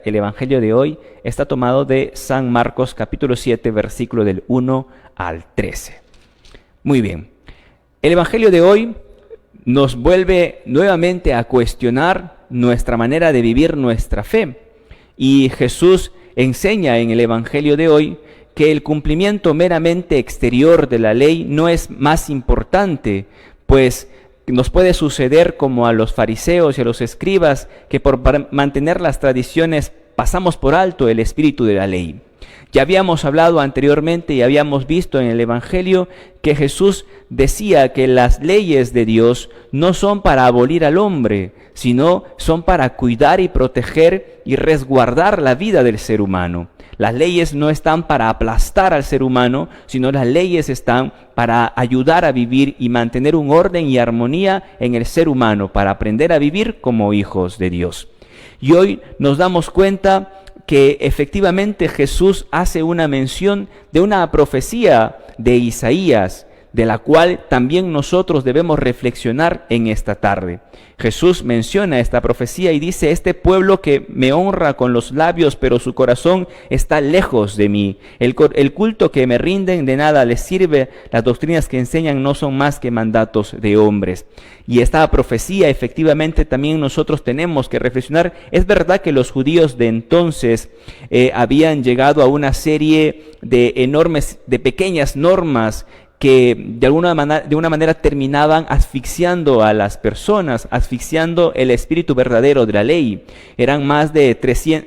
El Evangelio de hoy está tomado de San Marcos capítulo 7, versículo del 1 al 13. Muy bien, el Evangelio de hoy nos vuelve nuevamente a cuestionar nuestra manera de vivir nuestra fe. Y Jesús enseña en el Evangelio de hoy que el cumplimiento meramente exterior de la ley no es más importante, pues nos puede suceder como a los fariseos y a los escribas, que por mantener las tradiciones pasamos por alto el espíritu de la ley. Ya habíamos hablado anteriormente y habíamos visto en el Evangelio que Jesús decía que las leyes de Dios no son para abolir al hombre, sino son para cuidar y proteger y resguardar la vida del ser humano. Las leyes no están para aplastar al ser humano, sino las leyes están para ayudar a vivir y mantener un orden y armonía en el ser humano, para aprender a vivir como hijos de Dios. Y hoy nos damos cuenta que efectivamente Jesús hace una mención de una profecía de Isaías, de la cual también nosotros debemos reflexionar en esta tarde. Jesús menciona esta profecía y dice: este pueblo que me honra con los labios, pero su corazón está lejos de mí. El culto que me rinden de nada les sirve, las doctrinas que enseñan no son más que mandatos de hombres. Y esta profecía efectivamente también nosotros tenemos que reflexionar. Es verdad que los judíos de entonces habían llegado a una serie de pequeñas normas que de una manera terminaban asfixiando a las personas, asfixiando el espíritu verdadero de la ley. Eran más de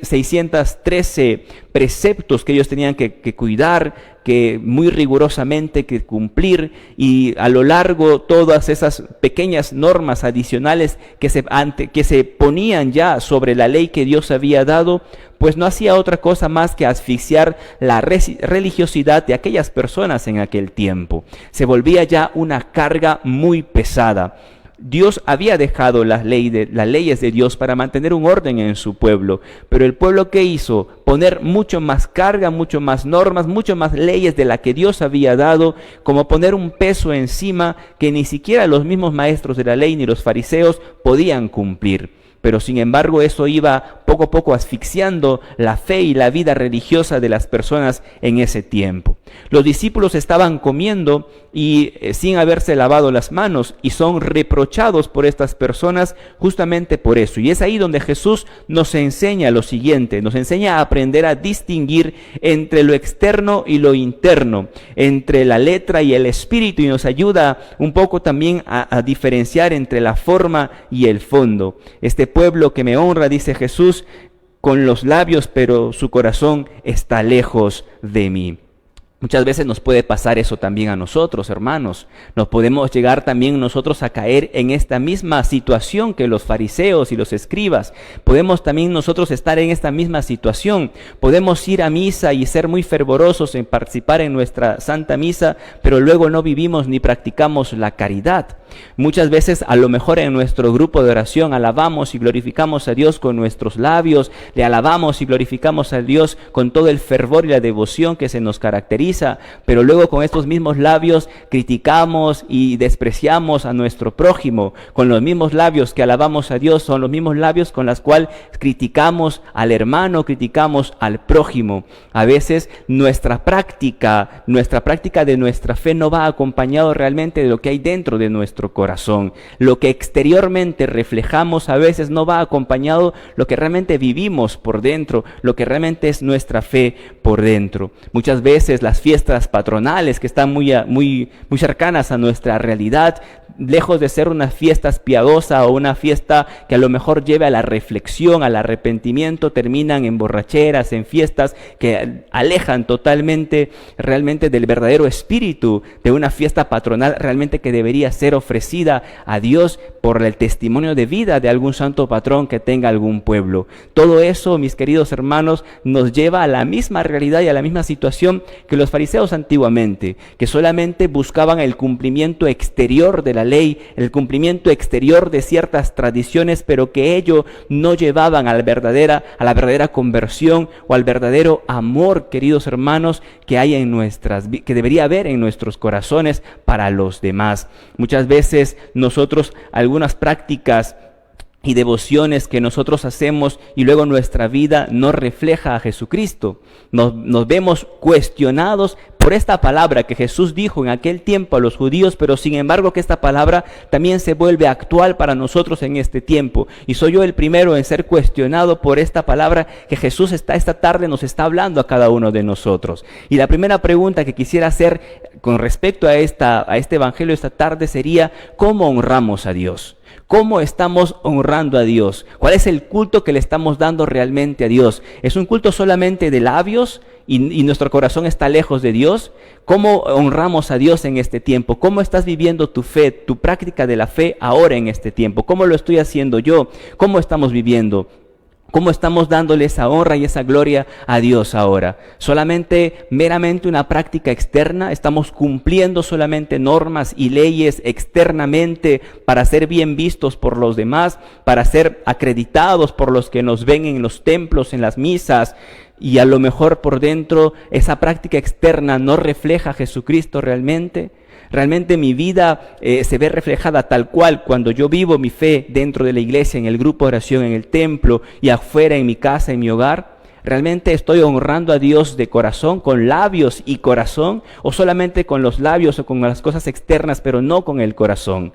613 preceptos que ellos tenían que cuidar, que muy rigurosamente que cumplir, y a lo largo todas esas pequeñas normas adicionales que se ponían ya sobre la ley que Dios había dado, pues no hacía otra cosa más que asfixiar la religiosidad de aquellas personas en aquel tiempo. Se volvía ya una carga muy pesada. Dios había dejado las leyes de Dios para mantener un orden en su pueblo, pero el pueblo, ¿qué hizo? Poner mucho más carga, mucho más normas, mucho más leyes de la que Dios había dado, como poner un peso encima que ni siquiera los mismos maestros de la ley ni los fariseos podían cumplir. Pero sin embargo eso iba poco a poco asfixiando la fe y la vida religiosa de las personas en ese tiempo. Los discípulos estaban comiendo y sin haberse lavado las manos, y son reprochados por estas personas justamente por eso. Y es ahí donde Jesús nos enseña lo siguiente, nos enseña a aprender a distinguir entre lo externo y lo interno, entre la letra y el espíritu, y nos ayuda un poco también a diferenciar entre la forma y el fondo. Este pueblo que me honra, dice Jesús, con los labios, pero su corazón está lejos de mí. Muchas veces nos puede pasar eso también a nosotros, hermanos. Nos podemos llegar también nosotros a caer en esta misma situación que los fariseos y los escribas. Podemos también nosotros estar en esta misma situación. Podemos ir a misa y ser muy fervorosos en participar en nuestra Santa Misa, pero luego no vivimos ni practicamos la caridad. Muchas veces a lo mejor en nuestro grupo de oración alabamos y glorificamos a Dios con nuestros labios, le alabamos y glorificamos a Dios con todo el fervor y la devoción que se nos caracteriza, pero luego con estos mismos labios criticamos y despreciamos a nuestro prójimo. Con los mismos labios que alabamos a Dios son los mismos labios con los cuales criticamos al hermano, criticamos al prójimo. A veces nuestra práctica de nuestra fe no va acompañado realmente de lo que hay dentro de nuestro corazón. Lo que exteriormente reflejamos a veces no va acompañado lo que realmente vivimos por dentro, lo que realmente es nuestra fe por dentro. Muchas veces las fiestas patronales que están muy cercanas a nuestra realidad, lejos de ser una fiesta piadosa o una fiesta que a lo mejor lleve a la reflexión, al arrepentimiento, terminan en borracheras, en fiestas que alejan totalmente realmente del verdadero espíritu de una fiesta patronal realmente que debería ser ofrecida a Dios por el testimonio de vida de algún santo patrón que tenga algún pueblo. Todo eso, mis queridos hermanos, nos lleva a la misma realidad y a la misma situación que los fariseos antiguamente, que solamente buscaban el cumplimiento exterior de la ley, el cumplimiento exterior de ciertas tradiciones, pero que ello no llevaban a la verdadera conversión o al verdadero amor, queridos hermanos, que que debería haber en nuestros corazones para los demás. Muchas veces nosotros algunas prácticas y devociones que nosotros hacemos y luego nuestra vida no refleja a Jesucristo. Nos vemos cuestionados por esta palabra que Jesús dijo en aquel tiempo a los judíos, pero sin embargo que esta palabra también se vuelve actual para nosotros en este tiempo. Y soy yo el primero en ser cuestionado por esta palabra que Jesús esta tarde nos está hablando a cada uno de nosotros. Y la primera pregunta que quisiera hacer con respecto a este evangelio esta tarde sería: ¿cómo honramos a Dios? ¿Cómo estamos honrando a Dios? ¿Cuál es el culto que le estamos dando realmente a Dios? ¿Es un culto solamente de labios y nuestro corazón está lejos de Dios? ¿Cómo honramos a Dios en este tiempo? ¿Cómo estás viviendo tu fe, tu práctica de la fe ahora en este tiempo? ¿Cómo lo estoy haciendo yo? ¿Cómo estamos viviendo? ¿Cómo estamos dándole esa honra y esa gloria a Dios ahora? ¿Solamente meramente una práctica externa? ¿Estamos cumpliendo solamente normas y leyes externamente para ser bien vistos por los demás, para ser acreditados por los que nos ven en los templos, en las misas? Y a lo mejor por dentro esa práctica externa no refleja a Jesucristo realmente. Realmente mi vida se ve reflejada tal cual cuando yo vivo mi fe dentro de la iglesia, en el grupo de oración, en el templo y afuera en mi casa, en mi hogar. ¿Realmente estoy honrando a Dios de corazón, con labios y corazón, o solamente con los labios o con las cosas externas, pero no con el corazón?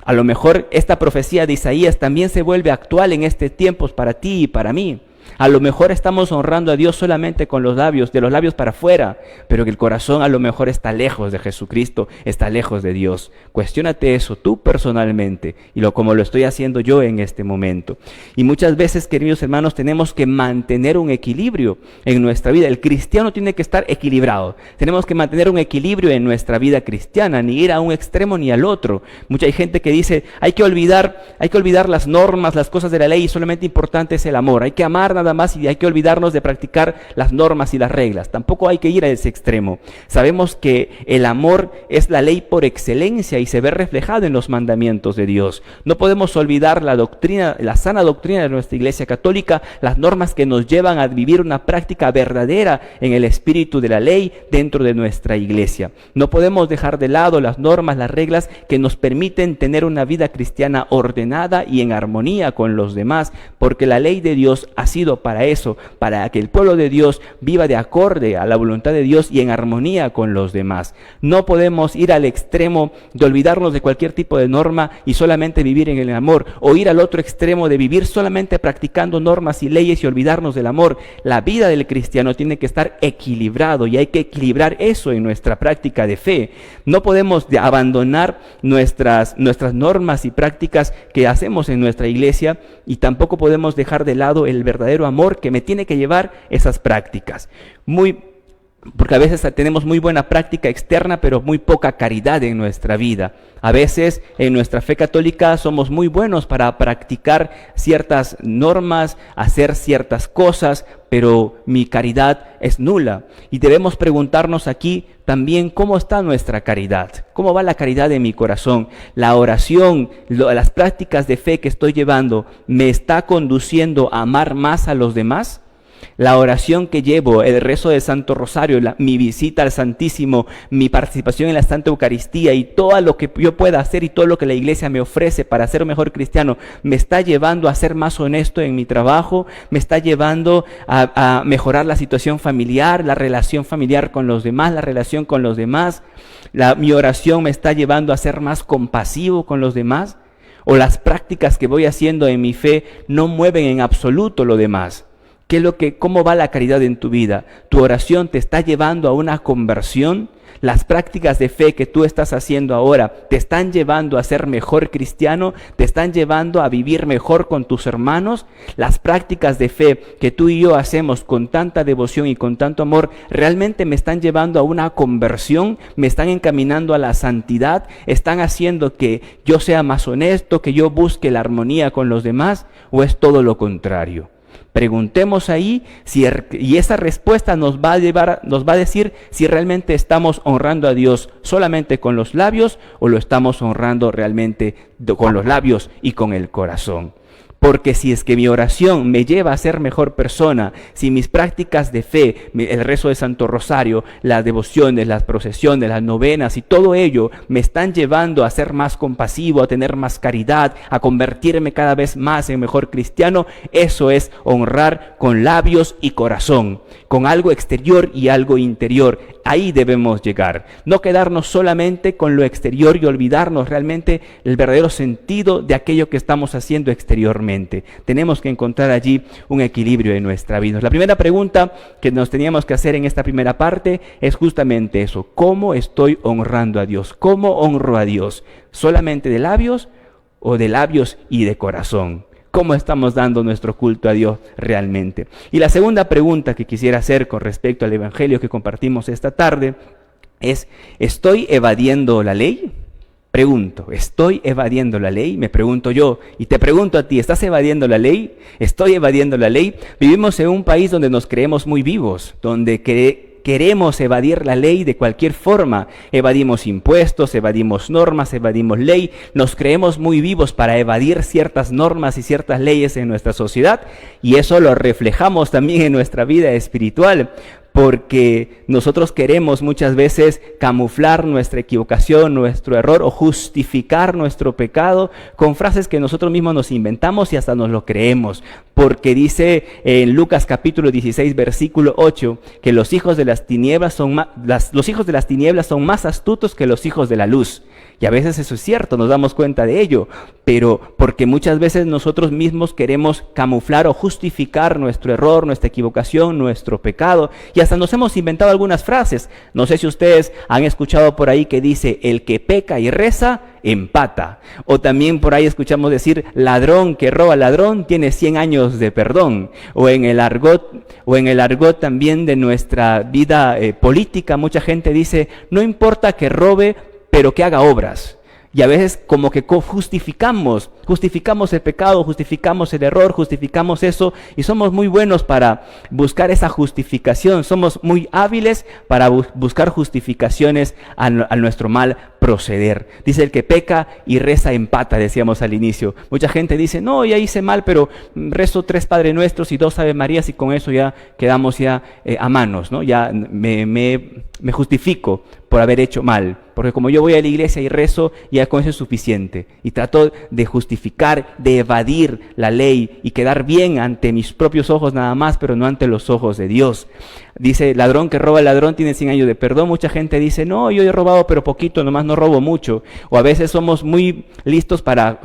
A lo mejor esta profecía de Isaías también se vuelve actual en este tiempo para ti y para mí. A lo mejor estamos honrando a Dios solamente con los labios, de los labios para afuera, pero que el corazón a lo mejor está lejos de Jesucristo, está lejos de Dios. Cuestiónate eso tú personalmente y como lo estoy haciendo yo en este momento. Y muchas veces, queridos hermanos, tenemos que mantener un equilibrio en nuestra vida. El cristiano tiene que estar equilibrado. Tenemos que mantener un equilibrio en nuestra vida cristiana, ni ir a un extremo ni al otro. Hay gente que dice, hay que olvidar las normas, las cosas de la ley y solamente importante es el amor. Hay que amar nada más y hay que olvidarnos de practicar las normas y las reglas. Tampoco hay que ir a ese extremo. Sabemos que el amor es la ley por excelencia y se ve reflejado en los mandamientos de Dios. No podemos olvidar la doctrina, la sana doctrina de nuestra Iglesia Católica, las normas que nos llevan a vivir una práctica verdadera en el espíritu de la ley dentro de nuestra Iglesia. No podemos dejar de lado las normas, las reglas que nos permiten tener una vida cristiana ordenada y en armonía con los demás, porque la ley de Dios ha sido para eso, para que el pueblo de Dios viva de acorde a la voluntad de Dios y en armonía con los demás. No podemos ir al extremo de olvidarnos de cualquier tipo de norma y solamente vivir en el amor, o ir al otro extremo de vivir solamente practicando normas y leyes y olvidarnos del amor. La vida del cristiano tiene que estar equilibrado y hay que equilibrar eso en nuestra práctica de fe. No podemos abandonar nuestras normas y prácticas que hacemos en nuestra iglesia y tampoco podemos dejar de lado el verdadero amor que me tiene que llevar esas prácticas. Porque a veces tenemos muy buena práctica externa, pero muy poca caridad en nuestra vida. A veces en nuestra fe católica somos muy buenos para practicar ciertas normas, hacer ciertas cosas, pero mi caridad es nula. Y debemos preguntarnos aquí también cómo está nuestra caridad, cómo va la caridad en mi corazón. La oración, las prácticas de fe que estoy llevando, ¿me está conduciendo a amar más a los demás? La oración que llevo, el rezo del Santo Rosario, mi visita al Santísimo, mi participación en la Santa Eucaristía y todo lo que yo pueda hacer y todo lo que la iglesia me ofrece para ser un mejor cristiano, me está llevando a ser más honesto en mi trabajo, me está llevando a mejorar la situación familiar, la relación familiar con los demás, la relación con los demás. Mi oración me está llevando a ser más compasivo con los demás, o las prácticas que voy haciendo en mi fe no mueven en absoluto lo demás. ¿Cómo va la caridad en tu vida? ¿Tu oración te está llevando a una conversión? ¿Las prácticas de fe que tú estás haciendo ahora te están llevando a ser mejor cristiano? ¿Te están llevando a vivir mejor con tus hermanos? ¿Las prácticas de fe que tú y yo hacemos con tanta devoción y con tanto amor realmente me están llevando a una conversión? ¿Me están encaminando a la santidad? ¿Están haciendo que yo sea más honesto, que yo busque la armonía con los demás? ¿O es todo lo contrario? Preguntemos ahí y esa respuesta nos va a decir si realmente estamos honrando a Dios solamente con los labios o lo estamos honrando realmente con los labios y con el corazón. Porque si es que mi oración me lleva a ser mejor persona, si mis prácticas de fe, el rezo del Santo Rosario, las devociones, las procesiones, las novenas y todo ello me están llevando a ser más compasivo, a tener más caridad, a convertirme cada vez más en mejor cristiano, eso es honrar con labios y corazón, con algo exterior y algo interior. Ahí debemos llegar, no quedarnos solamente con lo exterior y olvidarnos realmente el verdadero sentido de aquello que estamos haciendo exteriormente. Tenemos que encontrar allí un equilibrio en nuestra vida. La primera pregunta que nos teníamos que hacer en esta primera parte es justamente eso: ¿cómo estoy honrando a Dios? ¿Cómo honro a Dios? ¿Solamente de labios o de labios y de corazón? ¿Cómo estamos dando nuestro culto a Dios realmente? Y la segunda pregunta que quisiera hacer con respecto al evangelio que compartimos esta tarde es: ¿estoy evadiendo la ley? Pregunto, ¿estoy evadiendo la ley? Me pregunto yo y te pregunto a ti, ¿estás evadiendo la ley? ¿Estoy evadiendo la ley? Vivimos en un país donde nos creemos muy vivos, donde queremos evadir la ley de cualquier forma. Evadimos impuestos, evadimos normas, evadimos ley. Nos creemos muy vivos para evadir ciertas normas y ciertas leyes en nuestra sociedad, y eso lo reflejamos también en nuestra vida espiritual, porque nosotros queremos muchas veces camuflar nuestra equivocación, nuestro error, o justificar nuestro pecado con frases que nosotros mismos nos inventamos y hasta nos lo creemos, porque dice en Lucas capítulo 16 versículo 8 que los hijos de las tinieblas son más astutos que los hijos de la luz. Y a veces eso es cierto, nos damos cuenta de ello, pero porque muchas veces nosotros mismos queremos camuflar o justificar nuestro error, nuestra equivocación, nuestro pecado, y hasta nos hemos inventado algunas frases. No sé si ustedes han escuchado por ahí que dice: el que peca y reza, empata. O también por ahí escuchamos decir: ladrón que roba ladrón tiene 100 años de perdón. O en el argot también de nuestra vida política, mucha gente dice: no importa que robe, pero que haga obras. Y a veces como que justificamos el pecado, justificamos el error, justificamos eso, y somos muy buenos para buscar esa justificación, somos muy hábiles para buscar justificaciones a nuestro mal proceder. Dice: el que peca y reza empata, decíamos al inicio. Mucha gente dice: no, ya hice mal, pero rezo 3 Padre Nuestros y 2 Ave Marías, y con eso ya quedamos a manos, ¿no? Ya me justifico por haber hecho mal, porque como yo voy a la iglesia y rezo, ya con eso es suficiente. Y trato de justificar, de evadir la ley y quedar bien ante mis propios ojos nada más, pero no ante los ojos de Dios. Dice: ladrón que roba ladrón tiene 100 años de perdón. Mucha gente dice: no, yo he robado pero poquito, nomás no robo mucho. O a veces somos muy listos para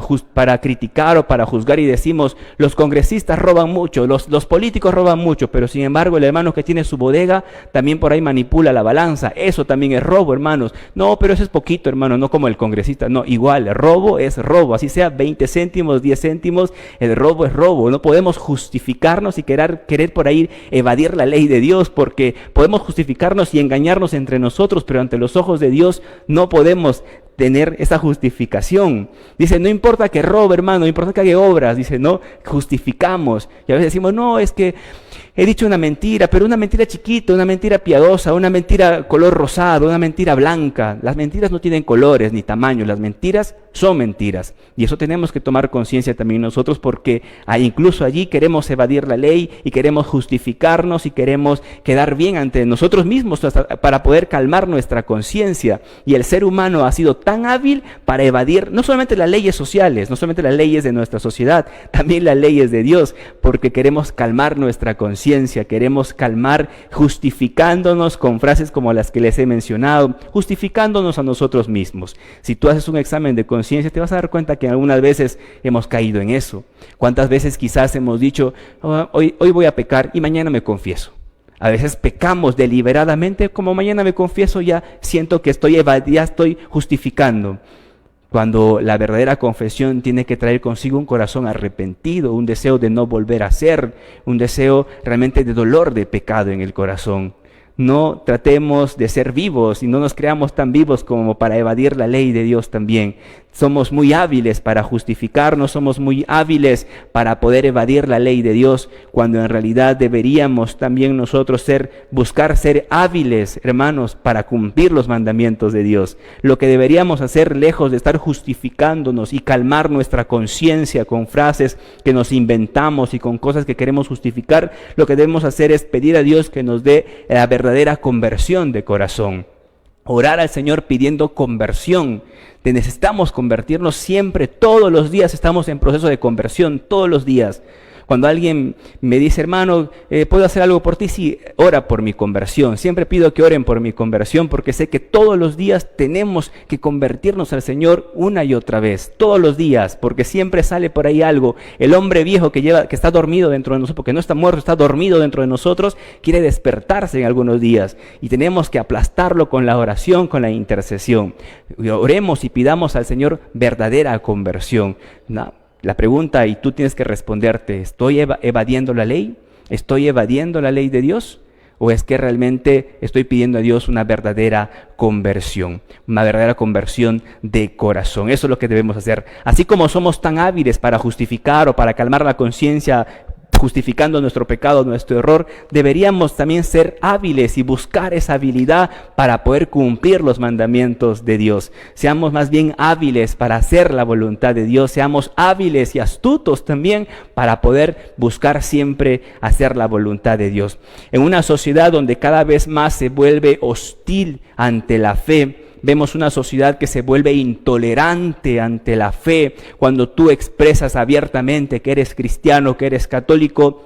criticar o para juzgar y decimos: los congresistas roban mucho, los políticos roban mucho, pero sin embargo el hermano que tiene su bodega también por ahí manipula la balanza. Eso también es robo, hermanos. No, pero eso es poquito, hermano, no como el congresista. No, igual, el robo es robo, así sea 20 céntimos, 10 céntimos, el robo es robo. No podemos justificarnos y querer por ahí evadir la ley de Dios, porque podemos justificarnos y engañarnos entre nosotros, pero ante los ojos de Dios no podemos tener esa justificación. Dice: no importa que robe, hermano, no importa que haga obras. Dice: no, justificamos. Y a veces decimos: no, es que he dicho una mentira, pero una mentira chiquita, una mentira piadosa, una mentira color rosado, una mentira blanca. Las mentiras no tienen colores ni tamaño, las mentiras son mentiras. Y eso tenemos que tomar conciencia también nosotros, porque incluso allí queremos evadir la ley y queremos justificarnos y queremos quedar bien ante nosotros mismos para poder calmar nuestra conciencia. Y el ser humano ha sido tan hábil para evadir no solamente las leyes sociales, no solamente las leyes de nuestra sociedad, también las leyes de Dios, porque queremos calmar nuestra conciencia, queremos calmar justificándonos con frases como las que les he mencionado, justificándonos a nosotros mismos. Si tú haces un examen de conciencia, te vas a dar cuenta que algunas veces hemos caído en eso. ¿Cuántas veces quizás hemos dicho: hoy voy a pecar y mañana me confieso? A veces pecamos deliberadamente: como mañana me confieso, ya siento que ya estoy justificando. Cuando la verdadera confesión tiene que traer consigo un corazón arrepentido, un deseo de no volver a hacer, un deseo realmente de dolor de pecado en el corazón. No tratemos de ser vivos y no nos creamos tan vivos como para evadir la ley de Dios también. somos muy hábiles para justificarnos, somos muy hábiles para poder evadir la ley de Dios, cuando en realidad deberíamos también nosotros buscar ser hábiles, hermanos, para cumplir los mandamientos de Dios. Lo que deberíamos hacer, lejos de estar justificándonos y calmar nuestra conciencia con frases que nos inventamos y con cosas que queremos justificar, lo que debemos hacer es pedir a Dios que nos dé la verdadera conversión de corazón. Orar al Señor pidiendo conversión. Necesitamos convertirnos siempre, todos los días estamos en proceso de conversión, todos los días. Cuando alguien me dice, hermano, ¿puedo hacer algo por ti? Sí, ora por mi conversión. Siempre pido que oren por mi conversión, porque sé que todos los días tenemos que convertirnos al Señor una y otra vez. Todos los días, porque siempre sale por ahí algo. El hombre viejo que está dormido dentro de nosotros, porque no está muerto, está dormido dentro de nosotros, quiere despertarse en algunos días. Y tenemos que aplastarlo con la oración, con la intercesión. Oremos y pidamos al Señor verdadera conversión. La pregunta, y tú tienes que responderte, ¿estoy evadiendo la ley? ¿Estoy evadiendo la ley de Dios? ¿O es que realmente estoy pidiendo a Dios una verdadera conversión de corazón? Eso es lo que debemos hacer. Así como somos tan hábiles para justificar o para calmar la conciencia, justificando nuestro pecado, nuestro error, deberíamos también ser hábiles y buscar esa habilidad para poder cumplir los mandamientos de Dios. Seamos más bien hábiles para hacer la voluntad de Dios, seamos hábiles y astutos también para poder buscar siempre hacer la voluntad de Dios. En una sociedad donde cada vez más se vuelve hostil ante la fe, vemos una sociedad que se vuelve intolerante ante la fe. Cuando tú expresas abiertamente que eres cristiano, que eres católico,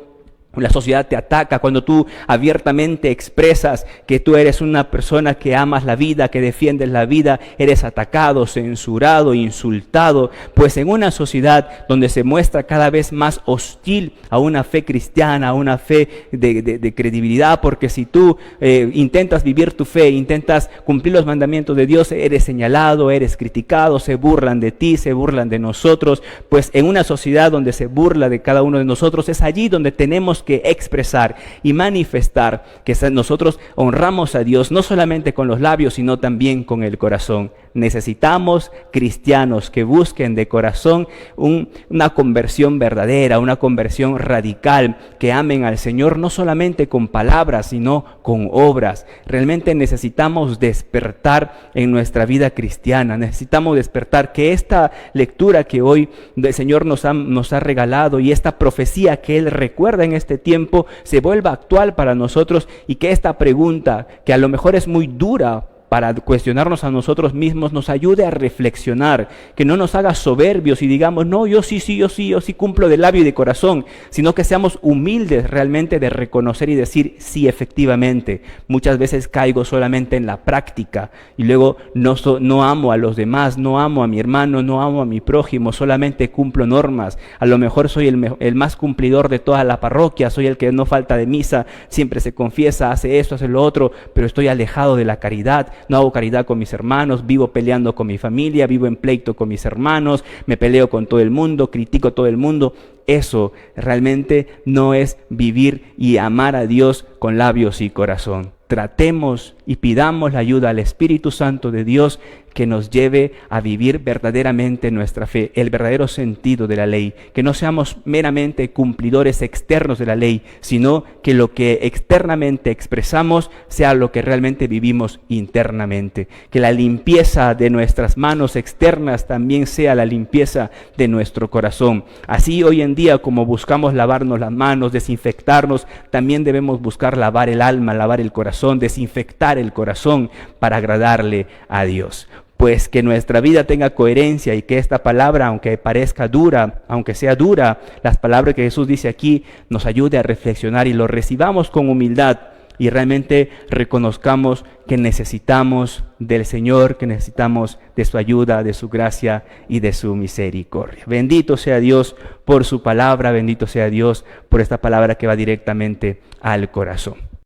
la sociedad te ataca. Cuando tú abiertamente expresas que tú eres una persona que amas la vida, que defiendes la vida, eres atacado, censurado, insultado. Pues en una sociedad donde se muestra cada vez más hostil a una fe cristiana, a una fe de credibilidad, porque si tú intentas vivir tu fe, intentas cumplir los mandamientos de Dios, eres señalado, eres criticado, se burlan de ti, se burlan de nosotros. Pues en una sociedad donde se burla de cada uno de nosotros, es allí donde tenemos que expresar y manifestar que nosotros honramos a Dios no solamente con los labios, sino también con el corazón. Necesitamos cristianos que busquen de corazón una conversión verdadera, una conversión radical, que amen al Señor no solamente con palabras, sino con obras. Realmente necesitamos despertar en nuestra vida cristiana, necesitamos despertar, que esta lectura que hoy el Señor nos ha regalado y esta profecía que Él recuerda en este tiempo se vuelva actual para nosotros, y que esta pregunta, que a lo mejor es muy dura para cuestionarnos a nosotros mismos, nos ayude a reflexionar, que no nos haga soberbios y digamos, no, yo sí cumplo de labio y de corazón, sino que seamos humildes realmente de reconocer y decir, sí, efectivamente, muchas veces caigo solamente en la práctica y luego no amo a los demás, no amo a mi hermano, no amo a mi prójimo, solamente cumplo normas. A lo mejor soy el más cumplidor de toda la parroquia, soy el que no falta de misa, siempre se confiesa, hace esto, hace lo otro, pero estoy alejado de la caridad. No hago caridad con mis hermanos, vivo peleando con mi familia, vivo en pleito con mis hermanos, me peleo con todo el mundo, critico a todo el mundo. Eso realmente no es vivir y amar a Dios con labios y corazón. Tratemos y pidamos la ayuda al Espíritu Santo de Dios que nos lleve a vivir verdaderamente nuestra fe, el verdadero sentido de la ley, que no seamos meramente cumplidores externos de la ley, sino que lo que externamente expresamos sea lo que realmente vivimos internamente, que la limpieza de nuestras manos externas también sea la limpieza de nuestro corazón. Así hoy en día, como buscamos lavarnos las manos, desinfectarnos, también debemos buscar lavar el alma, lavar el corazón, desinfectar el corazón para agradarle a Dios. Pues que nuestra vida tenga coherencia y que esta palabra, aunque parezca dura, aunque sea dura, las palabras que Jesús dice aquí nos ayude a reflexionar y lo recibamos con humildad y realmente reconozcamos que necesitamos del Señor, que necesitamos de su ayuda, de su gracia y de su misericordia. Bendito sea Dios por su palabra, bendito sea Dios por esta palabra que va directamente al corazón.